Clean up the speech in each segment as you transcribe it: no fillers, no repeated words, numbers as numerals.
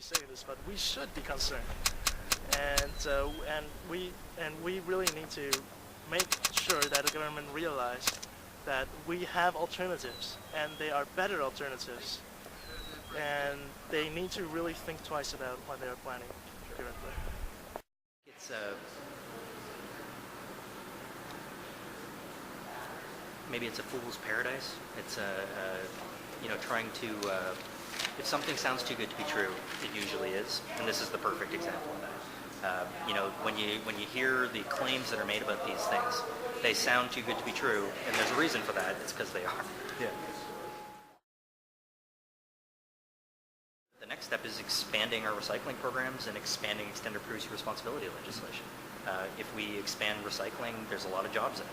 saying this, but we should be concerned, and we really need to make sure that the government realize that we have alternatives, and they are better alternatives, and they need to really think twice about what they are planning currently. It's maybe it's a fool's paradise. It's trying to if something sounds too good to be true, it usually is, and this is the perfect example of that. When you hear the claims that are made about these things, they sound too good to be true, and there's a reason for that. It's because they are. Yeah. The next step is expanding our recycling programs and expanding extended producer responsibility legislation. If we expand recycling, there's a lot of jobs in it.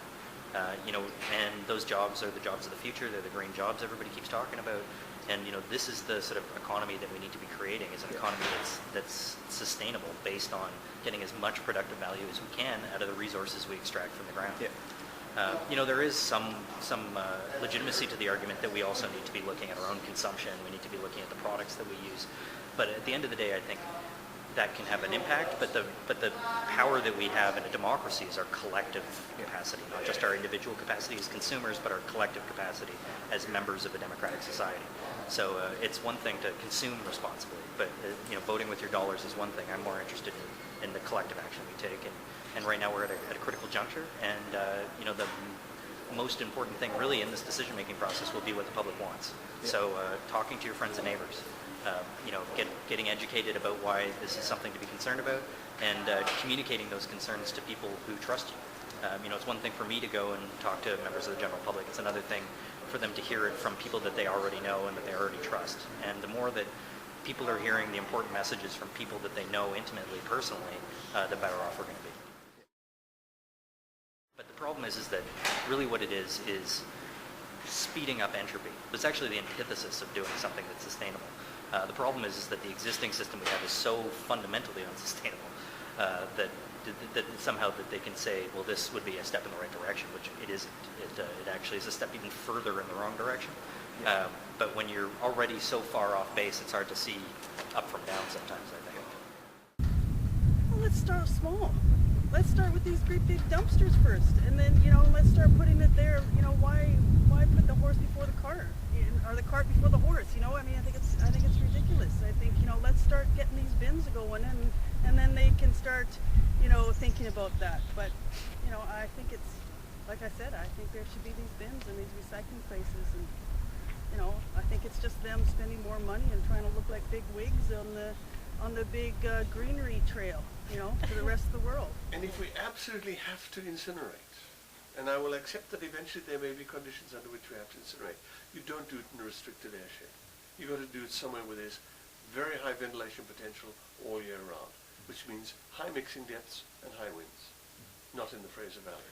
And those jobs are the jobs of the future. They're the green jobs everybody keeps talking about. And this is the sort of economy that we need to be creating, is an economy that's sustainable, based on getting as much productive value as we can out of the resources we extract from the ground. Yeah. There is some legitimacy to the argument that we also need to be looking at our own consumption. We need to be looking at the products that we use. But at the end of the day, I think that can have an impact, but the power that we have in a democracy is our collective capacity, not just our individual capacity as consumers, but our collective capacity as members of a democratic society. So it's one thing to consume responsibly, but voting with your dollars is one thing. I'm more interested in the collective action we take, and right now we're at a critical juncture, and the most important thing really in this decision-making process will be what the public wants. Yeah. So talking to your friends and neighbors, getting educated about why this is something to be concerned about, and communicating those concerns to people who trust you. It's one thing for me to go and talk to members of the general public. It's another thing for them to hear it from people that they already know and that they already trust. And the more that people are hearing the important messages from people that they know intimately, personally, the better off we're going to be. But the problem is that really what it is speeding up entropy. It's actually the antithesis of doing something that's sustainable. The problem is that the existing system we have is so fundamentally unsustainable that somehow that they can say, well, this would be a step in the right direction, which it isn't. It actually is a step even further in the wrong direction. Yeah. But when you're already so far off base, it's hard to see up from down sometimes, I think. Well, let's start small. Let's start with these great big dumpsters first, and then let's start putting it there. Why put the horse before the cart, or the cart before the horse? I think it's ridiculous. I think let's start getting these bins going, and then they can start thinking about that. But I think it's like I said. I think there should be these bins and these recycling places, and I think it's just them spending more money and trying to look like big wigs on the big greenery trail, for the rest of the world. And if we absolutely have to incinerate, and I will accept that eventually there may be conditions under which we have to incinerate, you don't do it in a restricted air shed. You've got to do it somewhere where there's very high ventilation potential all year round, which means high mixing depths and high winds, not in the Fraser Valley.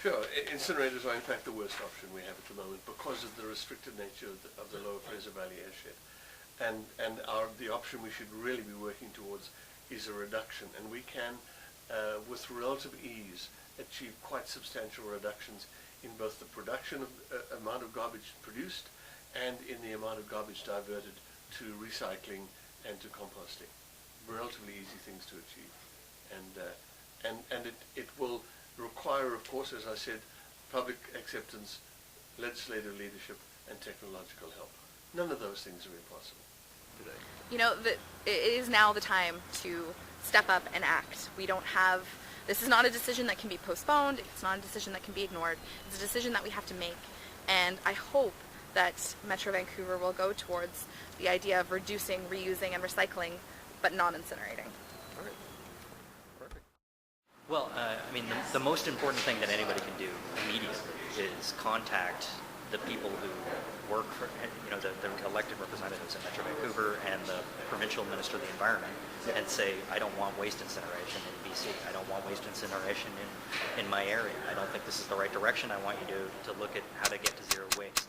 Sure, incinerators are in fact the worst option we have at the moment because of the restricted nature of the lower Fraser Valley airshed. And the option we should really be working towards is a reduction, and we can, with relative ease, achieve quite substantial reductions in both the production of amount of garbage produced and in the amount of garbage diverted to recycling and to composting. Relatively easy things to achieve, and it will require, of course, as I said, public acceptance, legislative leadership, and technological help. None of those things are impossible today. It is now the time to step up and act. This is not a decision that can be postponed. It's not a decision that can be ignored. It's a decision that we have to make. And I hope that Metro Vancouver will go towards the idea of reducing, reusing, and recycling, but not incinerating. All right. Perfect. Well, the most important thing that anybody can do immediately is contact the people who work for, the elected representatives in Metro Vancouver and the provincial minister of the environment, and say, I don't want waste incineration in BC. I don't want waste incineration in my area. I don't think this is the right direction. I want you to look at how to get to zero waste.